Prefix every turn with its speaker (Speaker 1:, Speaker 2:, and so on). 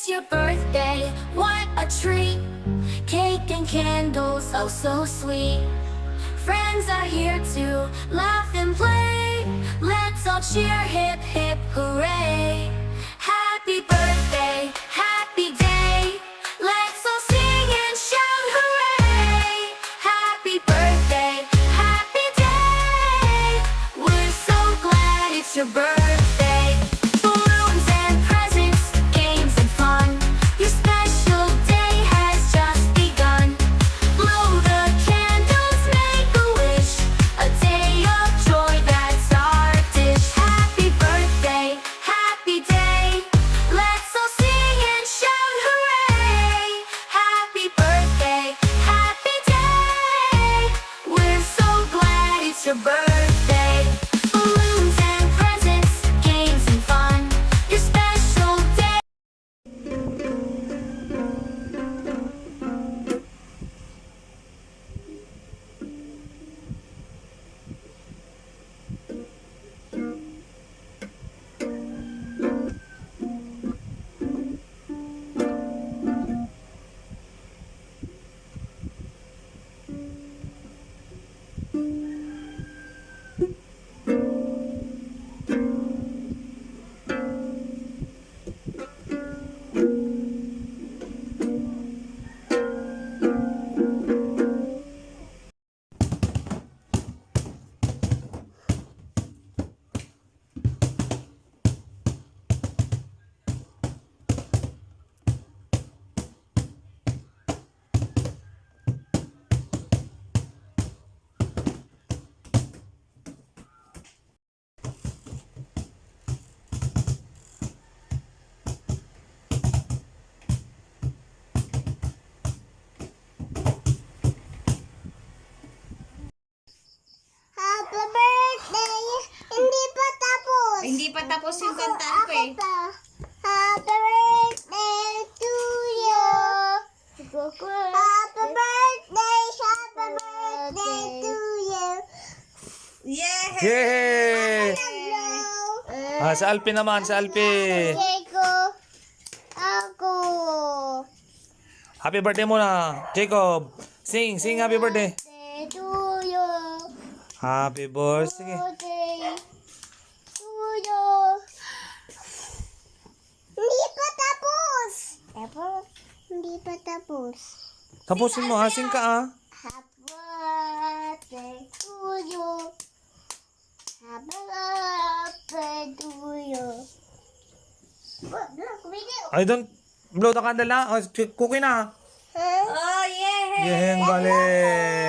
Speaker 1: It's your birthday, what a treat. Cake and candles, oh so sweet. Friends are here to laugh and play. Let's all cheer, hip hip hooray. Happy birthday, happy day. Let's all sing and shout hooray. Happy birthday, happy day. We're so glad it's your birthday. Balloons and presents, games and fun. Your special day has just begun. Blow the candles, make a wish. A day of joy, that's our dish. Happy birthday, happy day. Let's all sing and shout hooray. Happy birthday, happy day. We're so glad it's your birthday. Balloons and presents, games and fun. Your special day.
Speaker 2: Happy birthday! Hindi pa tapos.
Speaker 3: Hindi pa tapos yung kantaan ko eh.
Speaker 2: pa. Happy birthday to you. Happy birthday, happy birthday to you.
Speaker 3: Yeah!
Speaker 4: Yay!
Speaker 2: Hello.
Speaker 4: Sa Alpi naman, sa Alpi.
Speaker 2: Jacob. Ako.
Speaker 4: Happy birthday muna, Jacob. Sing happy birthday.
Speaker 2: Birthday to you.
Speaker 4: Happy birthday.
Speaker 2: Birthday to you. Hindi pa tapos. Hindi pa tapos.
Speaker 4: Tapusin mo, sing ka
Speaker 2: Happy birthday to you. Happy birthday to you.
Speaker 4: I don't blow the candle na. Cookie na.
Speaker 2: Huh?
Speaker 3: Oh, yeah!
Speaker 4: Yeheng galing.